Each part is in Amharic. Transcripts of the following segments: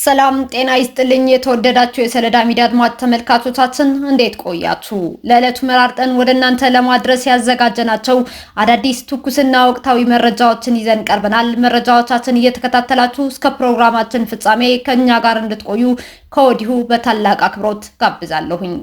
ሰላም ጤና ይስጥልኝ የተወደዳችሁ የሰለዳ ሚዲያ አድማጭ ተመልካቾቻችን እንዴት ቆያችሁ? ለዕለቱ መራርጠን ወደ እናንተ ለማድረስ ያዘጋጀናቸው አዳዲስ ትኩስና ወቅታዊ መረጃዎችን ይዘን ቀርበናል። መረጃዎቻችን እየተከታተላችሁ እስከ ፕሮግራማችን ፍጻሜ ከኛ ጋር እንድትቆዩ ከወዲሁ በታላቅ አክብሮት ጋብዛለሁኝ።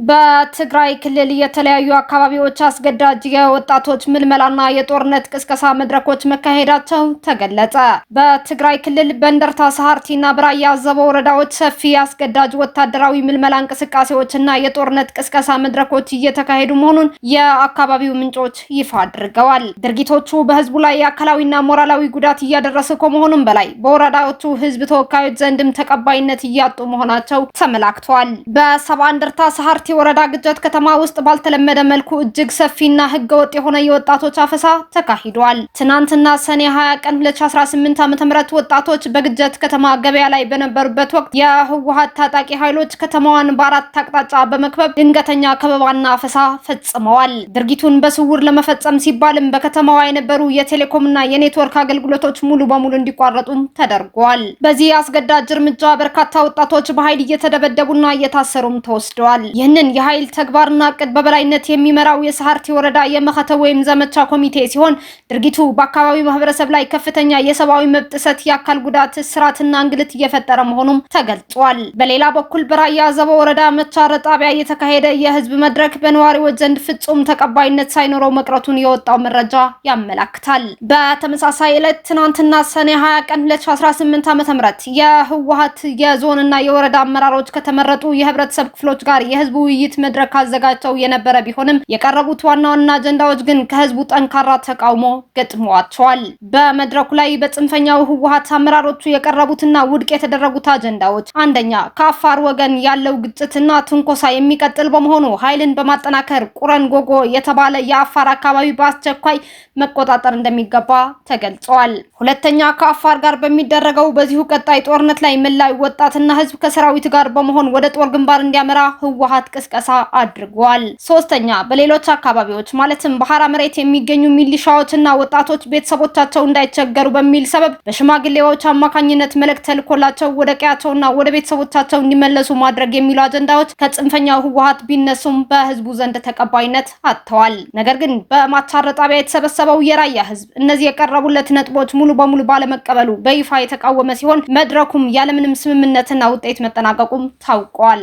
በትግራይ ክልል የተለያዩ አካባቢዎች አስገዳጅ የወጣቶች ምልመላና የጦርነት ቅስቀሳ መድረኮች መካሄዳቸው ተገለጸ። በትግራይ ክልል በእንደርታ ሰሃርቲና በራያ አዘቦ ወረዳዎች ሰፊ አስገዳጅ ወታደራዊ ምልመላ እንቅስቃሴዎችና የጦርነት ቅስቀሳ መድረኮች እየተካሄዱ መሆኑን የአካባቢው ምንጮች ይፋ አድርገዋል። ድርጊቶቹ በህዝቡ ላይ አካላዊና ሞራላዊ ጉዳት እያደረሱ ከመሆኑም በላይ በወረዳዎቹ ህዝብ ተወካዮች ዘንድም ተቀባይነት እያጡ መሆናቸው ተመላክቷል። በሰባ እንደርታ ሰሃርቲ ወረዳ ግጀት ከተማ ውስጥ ባልተለመደ መልኩ እጅግ ሰፊና ህገወጥ የሆነ የወጣቶች አፈሳ ተካሂዷል። ትናንትና ሰኔ 20 ቀን 2018 ዓ.ም ወጣቶች በግጀት ከተማ ገበያ ላይ በነበሩበት ወቅት የህወሓት ታጣቂ ኃይሎች ከተማዋን በአራት አቅጣጫ በመክበብ ድንገተኛ ከበባና አፈሳ ፈጽመዋል። ድርጊቱን በስውር ለመፈጸም ሲባልም በከተማዋ የነበሩ የቴሌኮምና የኔትወርክ አገልግሎቶች ሙሉ በሙሉ እንዲቋረጡ ተደርጓል። በዚህ አስገዳጅ እርምጃ በርካታ ወጣቶች በኃይል እየተደበደቡና እየታሰሩም ተወስደዋል። ይህንን የኃይል ተግባርና እቅድ በበላይነት የሚመራው የሰሃርቲ ወረዳ የመኸተ ወይም ዘመቻ ኮሚቴ ሲሆን ድርጊቱ በአካባቢው ማህበረሰብ ላይ ከፍተኛ የሰብአዊ መብት ጥሰት፣ የአካል ጉዳት፣ እስራትና እንግልት እየፈጠረ መሆኑም ተገልጿል። በሌላ በኩል በራያ አዘቦ ወረዳ መቻረ ጣቢያ የተካሄደ የህዝብ መድረክ በነዋሪዎች ዘንድ ፍጹም ተቀባይነት ሳይኖረው መቅረቱን የወጣው መረጃ ያመላክታል። በተመሳሳይ ዕለት ትናንትና ሰኔ 20 ቀን 2018 ዓ.ም የህወሓት የዞንና የወረዳ አመራሮች ከተመረጡ የህብረተሰብ ክፍሎች ጋር የህዝቡ ውይይት መድረክ አዘጋጅተው የነበረ ቢሆንም የቀረቡት ዋና ዋና አጀንዳዎች ግን ከህዝቡ ጠንካራ ተቃውሞ ገጥመዋቸዋል። በመድረኩ ላይ በጽንፈኛው ህወሓት አመራሮቹ የቀረቡትና ውድቅ የተደረጉት አጀንዳዎች አንደኛ፣ ከአፋር ወገን ያለው ግጭትና ትንኮሳ የሚቀጥል በመሆኑ ኃይልን በማጠናከር ቁረን ጎጎ የተባለ የአፋር አካባቢ በአስቸኳይ መቆጣጠር እንደሚገባ ተገልጿል። ሁለተኛ፣ ከአፋር ጋር በሚደረገው በዚሁ ቀጣይ ጦርነት ላይ መላው ወጣትና ህዝብ ከሰራዊት ጋር በመሆን ወደ ጦር ግንባር እንዲያመራ ህወሓት ቅስቀሳ አድርጓል። ሶስተኛ፣ በሌሎች አካባቢዎች ማለትም በሐራ መሬት የሚገኙ ሚሊሻዎችና ወጣቶች ቤተሰቦቻቸው እንዳይቸገሩ በሚል ሰበብ በሽማግሌዎች አማካኝነት መልእክት ተልኮላቸው ወደ ቀያቸውና ወደ ቤተሰቦቻቸው እንዲመለሱ ማድረግ የሚሉ አጀንዳዎች ከጽንፈኛው ህወሓት ቢነሱም በህዝቡ ዘንድ ተቀባይነት አጥተዋል። ነገር ግን በማቻረ ጣቢያ የተሰበሰበው የራያ ህዝብ እነዚህ የቀረቡለት ነጥቦች ሙሉ በሙሉ ባለመቀበሉ በይፋ የተቃወመ ሲሆን መድረኩም ያለምንም ስምምነትና ውጤት መጠናቀቁም ታውቋል።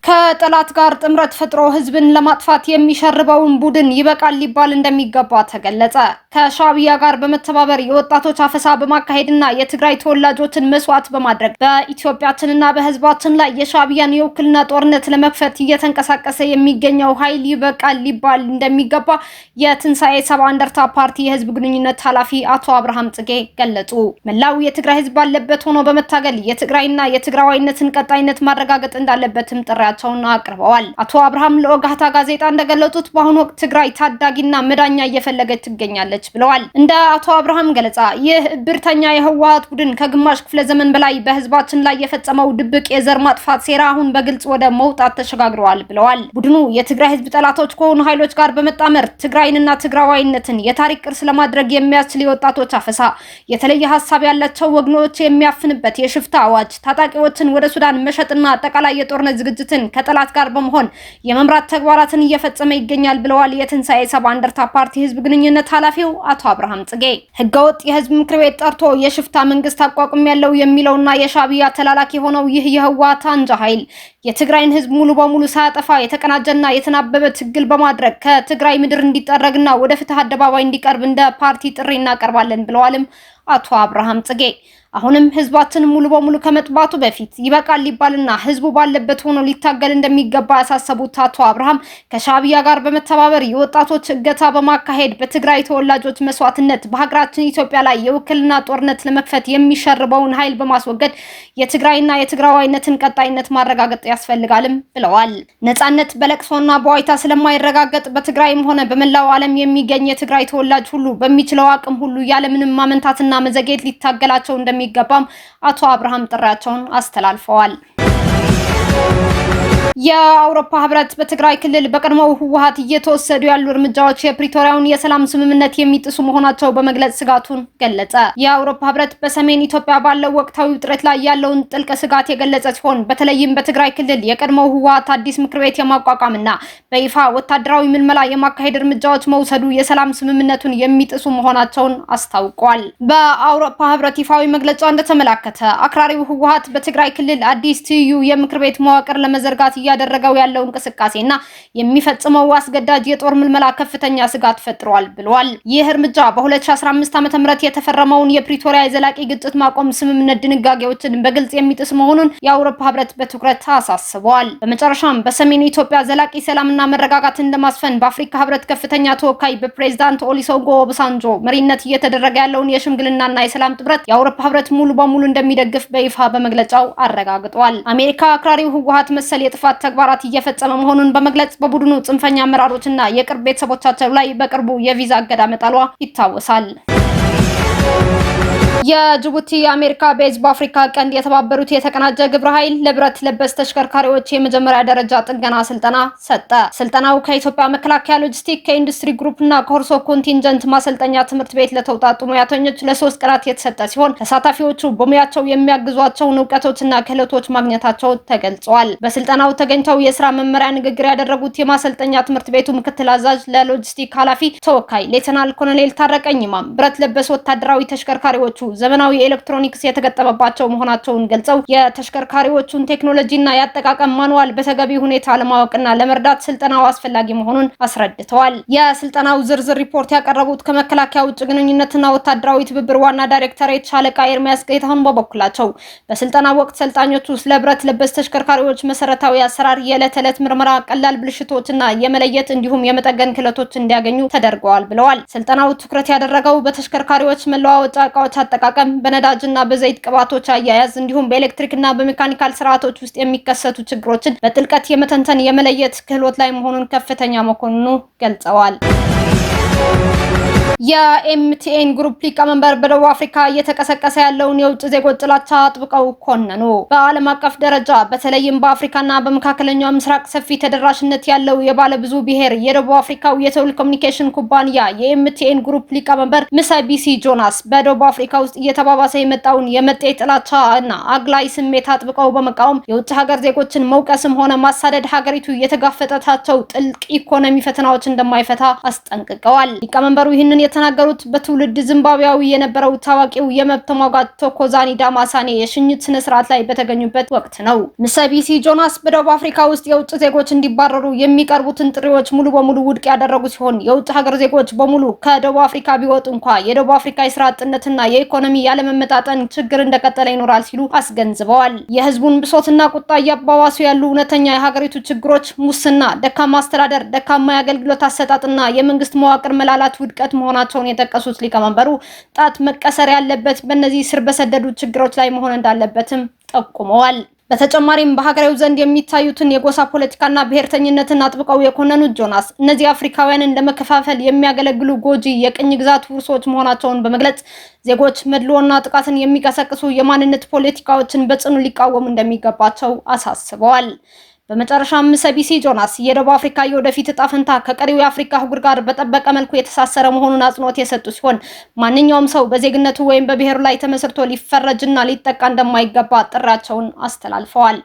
ከጠላት ጋር ጥምረት ፈጥሮ ህዝብን ለማጥፋት የሚሸርበውን ቡድን ይበቃል ሊባል እንደሚገባ ተገለጸ። ከሻዕቢያ ጋር በመተባበር የወጣቶች አፈሳ በማካሄድና የትግራይ ተወላጆችን መስዋዕት በማድረግ በኢትዮጵያችንና በህዝባችን ላይ የሻዕቢያን የውክልና ጦርነት ለመክፈት እየተንቀሳቀሰ የሚገኘው ኃይል ይበቃል ሊባል እንደሚገባ የትንሳኤ ሰባ እንደርታ ፓርቲ የህዝብ ግንኙነት ኃላፊ አቶ አብርሃም ጽጌ ገለጹ። መላው የትግራይ ህዝብ ባለበት ሆኖ በመታገል የትግራይና የትግራዋይነትን ቀጣይነት ማረጋገጥ እንዳለበትም ጥሪያቸውን አቅርበዋል። አቶ አብርሃም ለኦጋታ ጋዜጣ እንደገለጹት በአሁኑ ወቅት ትግራይ ታዳጊና መዳኛ እየፈለገች ትገኛለች ብለዋል። እንደ አቶ አብርሃም ገለጻ ይህ ብርተኛ የህወሓት ቡድን ከግማሽ ክፍለ ዘመን በላይ በህዝባችን ላይ የፈጸመው ድብቅ የዘር ማጥፋት ሴራ አሁን በግልጽ ወደ መውጣት ተሸጋግረዋል ብለዋል። ቡድኑ የትግራይ ህዝብ ጠላቶች ከሆኑ ኃይሎች ጋር በመጣመር ትግራይንና ትግራዋይነትን የታሪክ ቅርስ ለማድረግ የሚያስችል የወጣቶች አፈሳ፣ የተለየ ሀሳብ ያላቸው ወገኖች የሚያፍንበት የሽፍታ አዋጅ፣ ታጣቂዎችን ወደ ሱዳን መሸጥና አጠቃላይ የጦርነት ዝግጅትን ከጠላት ጋር በመሆን የመምራት ተግባራትን እየፈጸመ ይገኛል ብለዋል። የትንሳኤ ሰባ እንደርታ ፓርቲ ህዝብ ግንኙነት ኃላፊው አቶ አብርሃም ጽጌ ህገወጥ የህዝብ ምክር ቤት ጠርቶ የሽፍታ መንግስት አቋቁም ያለው የሚለውና የሻዕቢያ ተላላኪ የሆነው ይህ የህወሓት አንጃ ኃይል የትግራይን ህዝብ ሙሉ በሙሉ ሳያጠፋ የተቀናጀና የተናበበ ትግል በማድረግ ከትግራይ ምድር እንዲጠረግና ወደ ፍትህ አደባባይ እንዲቀርብ እንደ ፓርቲ ጥሪ እናቀርባለን ብለዋልም አቶ አብርሃም ጽጌ። አሁንም ህዝባችን ሙሉ በሙሉ ከመጥባቱ በፊት ይበቃል ሊባልና ህዝቡ ባለበት ሆኖ ሊታገል እንደሚገባ ያሳሰቡት አቶ አብርሃም ከሻዕቢያ ጋር በመተባበር የወጣቶች እገታ በማካሄድ በትግራይ ተወላጆች መስዋዕትነት በሀገራችን ኢትዮጵያ ላይ የውክልና ጦርነት ለመክፈት የሚሸርበውን ኃይል በማስወገድ የትግራይና የትግራዋይነትን ቀጣይነት ማረጋገጥ ያስፈልጋልም ብለዋል። ነጻነት በለቅሶና በዋይታ ስለማይረጋገጥ በትግራይም ሆነ በመላው ዓለም የሚገኝ የትግራይ ተወላጅ ሁሉ በሚችለው አቅም ሁሉ ያለምንም ማመንታትና መዘግየት ሊታገላቸው እንደሚገባም አቶ አብርሃም ጥሪያቸውን አስተላልፈዋል። የአውሮፓ ህብረት በትግራይ ክልል በቀድሞው ህወሓት እየተወሰዱ ያሉ እርምጃዎች የፕሪቶሪያውን የሰላም ስምምነት የሚጥሱ መሆናቸው በመግለጽ ስጋቱን ገለጸ። የአውሮፓ ህብረት በሰሜን ኢትዮጵያ ባለው ወቅታዊ ውጥረት ላይ ያለውን ጥልቅ ስጋት የገለጸ ሲሆን በተለይም በትግራይ ክልል የቀድሞው ህወሓት አዲስ ምክር ቤት የማቋቋምና በይፋ ወታደራዊ ምልመላ የማካሄድ እርምጃዎች መውሰዱ የሰላም ስምምነቱን የሚጥሱ መሆናቸውን አስታውቋል። በአውሮፓ ህብረት ይፋዊ መግለጫ እንደተመላከተ አክራሪው ህወሓት በትግራይ ክልል አዲስ ትይዩ የምክር ቤት መዋቅር ለመዘርጋት እያደረገው ያለው እንቅስቃሴና የሚፈጽመው አስገዳጅ የጦር ምልመላ ከፍተኛ ስጋት ፈጥሯል ብሏል። ይህ እርምጃ በ2015 ዓ.ም የተፈረመውን የፕሪቶሪያ የዘላቂ ግጭት ማቆም ስምምነት ድንጋጌዎችን በግልጽ የሚጥስ መሆኑን የአውሮፓ ህብረት በትኩረት አሳስቧል። በመጨረሻም በሰሜን ኢትዮጵያ ዘላቂ ሰላምና መረጋጋትን ለማስፈን በአፍሪካ ህብረት ከፍተኛ ተወካይ በፕሬዝዳንት ኦሉሴጉን ኦባሳንጆ መሪነት እየተደረገ ያለውን የሽምግልናና የሰላም ጥረት የአውሮፓ ህብረት ሙሉ በሙሉ እንደሚደግፍ በይፋ በመግለጫው አረጋግጧል። አሜሪካ አክራሪው ህወሓት መሰል የጥፋት ተግባራት እየፈጸመ መሆኑን በመግለጽ በቡድኑ ጽንፈኛ አመራሮችና የቅርብ ቤተሰቦቻቸው ላይ በቅርቡ የቪዛ እገዳ መጣሏ ይታወሳል። የጅቡቲ የአሜሪካ ቤዝ በአፍሪካ ቀንድ የተባበሩት የተቀናጀ ግብረ ኃይል ለብረት ለበስ ተሽከርካሪዎች የመጀመሪያ ደረጃ ጥገና ስልጠና ሰጠ። ስልጠናው ከኢትዮጵያ መከላከያ ሎጂስቲክ፣ ከኢንዱስትሪ ግሩፕ እና ከኮርሶ ኮንቲንጀንት ማሰልጠኛ ትምህርት ቤት ለተውጣጡ ሙያተኞች ለ3 ቀናት የተሰጠ ሲሆን ተሳታፊዎቹ በሙያቸው የሚያግዟቸውን እውቀቶችና ክህሎቶች ማግኘታቸው ተገልጿል። በስልጠናው ተገኝተው የስራ መመሪያ ንግግር ያደረጉት የማሰልጠኛ ትምህርት ቤቱ ምክትል አዛዥ ለሎጂስቲክ ኃላፊ ተወካይ ሌተናል ኮሎኔል ታረቀኝ ማም ብረት ለበስ ወታደራዊ ተሽከርካሪዎቹ ዘመናዊ ኤሌክትሮኒክስ የተገጠመባቸው መሆናቸውን ገልጸው የተሽከርካሪዎቹን ቴክኖሎጂና ያጠቃቀም ማኑዋል በተገቢ ሁኔታ ለማወቅና ለመርዳት ስልጠናው አስፈላጊ መሆኑን አስረድተዋል። የስልጠናው ዝርዝር ሪፖርት ያቀረቡት ከመከላከያ ውጭ ግንኙነትና ወታደራዊ ትብብር ዋና ዳይሬክተሬት ሻለቃ ኤርሚያስ ጌታሁን በበኩላቸው በስልጠናው ወቅት ሰልጣኞቹ ስለ ብረት ለበስ ተሽከርካሪዎች መሰረታዊ አሰራር፣ የዕለት ተዕለት ምርመራ፣ ቀላል ብልሽቶችና የመለየት እንዲሁም የመጠገን ክህሎቶች እንዲያገኙ ተደርገዋል ብለዋል። ስልጠናው ትኩረት ያደረገው በተሽከርካሪዎች መለዋወጫ እቃዎች አጠቃቀም፣ በነዳጅና በዘይት ቅባቶች አያያዝ እንዲሁም በኤሌክትሪክና በሜካኒካል ስርዓቶች ውስጥ የሚከሰቱ ችግሮችን በጥልቀት የመተንተን የመለየት ክህሎት ላይ መሆኑን ከፍተኛ መኮንኑ ገልጸዋል። የኤምቲኤን ግሩፕ ሊቀመንበር በደቡብ አፍሪካ እየተቀሰቀሰ ያለውን የውጭ ዜጎች ጥላቻ አጥብቀው ኮነኑ። በዓለም አቀፍ ደረጃ በተለይም በአፍሪካና በመካከለኛው ምስራቅ ሰፊ ተደራሽነት ያለው የባለብዙ ብሔር የደቡብ አፍሪካው የቴሌኮሙኒኬሽን ኩባንያ የኤምቲኤን ግሩፕ ሊቀመንበር ምሳቢሲ ጆናስ በደቡብ አፍሪካ ውስጥ እየተባባሰ የመጣውን የመጤ ጥላቻ እና አግላይ ስሜት አጥብቀው በመቃወም የውጭ ሀገር ዜጎችን መውቀስም ሆነ ማሳደድ ሀገሪቱ የተጋፈጠቻቸው ጥልቅ ኢኮኖሚ ፈተናዎች እንደማይፈታ አስጠንቅቀዋል። ሊቀመንበሩ ይህንን የተናገሩት በትውልድ ዚምባብዌያዊ የነበረው ታዋቂው የመብት ተሟጋች ቶኮዛኒ ዳማሳኔ የሽኝት ስነ ስርዓት ላይ በተገኙበት ወቅት ነው። ምሳቢሲ ጆናስ በደቡብ አፍሪካ ውስጥ የውጭ ዜጎች እንዲባረሩ የሚቀርቡትን ጥሪዎች ሙሉ በሙሉ ውድቅ ያደረጉ ሲሆን የውጭ ሀገር ዜጎች በሙሉ ከደቡብ አፍሪካ ቢወጡ እንኳ የደቡብ አፍሪካ የስራ አጥነትና የኢኮኖሚ ያለመመጣጠን ችግር እንደቀጠለ ይኖራል ሲሉ አስገንዝበዋል። የህዝቡን ብሶትና ቁጣ እያባባሱ ያሉ እውነተኛ የሀገሪቱ ችግሮች ሙስና፣ ደካማ አስተዳደር፣ ደካማ የአገልግሎት አሰጣጥና የመንግስት መዋቅር መላላት ውድቀት መሆናቸውን የጠቀሱት ሊቀመንበሩ ጣት መቀሰር ያለበት በእነዚህ ስር በሰደዱ ችግሮች ላይ መሆን እንዳለበትም ጠቁመዋል። በተጨማሪም በሀገሬው ዘንድ የሚታዩትን የጎሳ ፖለቲካና ብሔርተኝነትን አጥብቀው የኮነኑት ጆናስ እነዚህ አፍሪካውያንን ለመከፋፈል የሚያገለግሉ ጎጂ የቅኝ ግዛት ውርሶች መሆናቸውን በመግለጽ ዜጎች መድሎና ጥቃትን የሚቀሰቅሱ የማንነት ፖለቲካዎችን በጽኑ ሊቃወሙ እንደሚገባቸው አሳስበዋል። በመጨረሻም ምሳቢሲ ጆናስ የደቡብ አፍሪካ የወደፊት እጣ ፈንታ ከቀሪው የአፍሪካ አህጉር ጋር በጠበቀ መልኩ የተሳሰረ መሆኑን አጽንኦት የሰጡ ሲሆን ማንኛውም ሰው በዜግነቱ ወይም በብሔሩ ላይ ተመስርቶ ሊፈረጅና ሊጠቃ እንደማይገባ ጥሪያቸውን አስተላልፈዋል።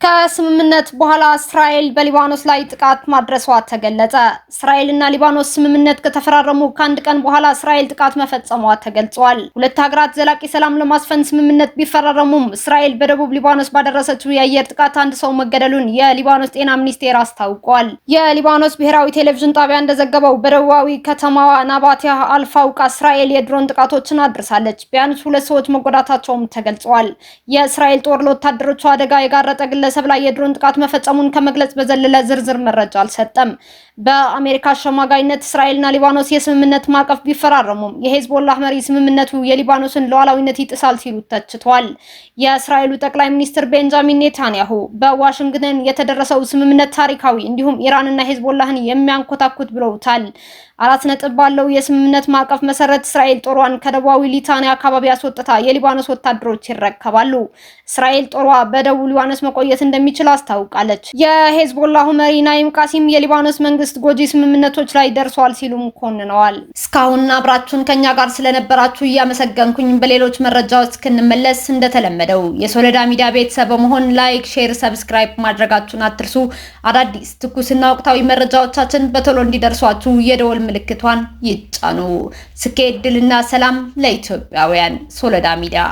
ከስምምነት በኋላ እስራኤል በሊባኖስ ላይ ጥቃት ማድረሷ ተገለጸ። እስራኤልና ሊባኖስ ስምምነት ከተፈራረሙ ከአንድ ቀን በኋላ እስራኤል ጥቃት መፈጸሟ ተገልጿል። ሁለት ሀገራት ዘላቂ ሰላም ለማስፈን ስምምነት ቢፈራረሙም እስራኤል በደቡብ ሊባኖስ ባደረሰችው የአየር ጥቃት አንድ ሰው መገደሉን የሊባኖስ ጤና ሚኒስቴር አስታውቋል። የሊባኖስ ብሔራዊ ቴሌቪዥን ጣቢያ እንደዘገበው በደቡባዊ ከተማዋ ናባቲያ አልፋውቃ እስራኤል የድሮን ጥቃቶችን አድርሳለች። ቢያንስ 2 ሰዎች መጎዳታቸውም ተገልጿል። የእስራኤል ጦር ለወታደሮቹ አደጋ የጋረጠ ግለሰብ ላይ የድሮን ጥቃት መፈጸሙን ከመግለጽ በዘለለ ዝርዝር መረጃ አልሰጠም። በአሜሪካ አሸማጋይነት እስራኤልና ሊባኖስ የስምምነት ማዕቀፍ ቢፈራረሙም የሄዝቦላህ መሪ ስምምነቱ የሊባኖስን ሉዓላዊነት ይጥሳል ሲሉ ተችተዋል። የእስራኤሉ ጠቅላይ ሚኒስትር ቤንጃሚን ኔታንያሁ በዋሽንግተን የተደረሰው ስምምነት ታሪካዊ እንዲሁም ኢራንና ሄዝቦላህን የሚያንኮታኩት ብለውታል። 4 ነጥብ ባለው የስምምነት ማዕቀፍ መሰረት እስራኤል ጦሯን ከደቡባዊ ሊታንያ አካባቢ አስወጥታ የሊባኖስ ወታደሮች ይረከባሉ። እስራኤል ጦሯ በደቡብ ሊባኖስ መቆየት እንደሚችል አስታውቃለች። የሄዝቦላሁ መሪ ናኢም ቃሲም የሊባኖስ መንግስት ጎጂ ስምምነቶች ላይ ደርሷል ሲሉም ኮንነዋል። እስካሁን አብራችሁን ከኛ ጋር ስለነበራችሁ እያመሰገንኩኝ በሌሎች መረጃዎች እስክንመለስ እንደተለመደው የሶለዳ ሚዲያ ቤተሰብ በመሆን ላይክ፣ ሼር፣ ሰብስክራይብ ማድረጋችሁን አትርሱ። አዳዲስ ትኩስና ወቅታዊ መረጃዎቻችን በቶሎ እንዲደርሷችሁ የደወል ምልክቷን ይጫኑ። ስኬት፣ ድልና ሰላም ለኢትዮጵያውያን። ሶለዳ ሚዲያ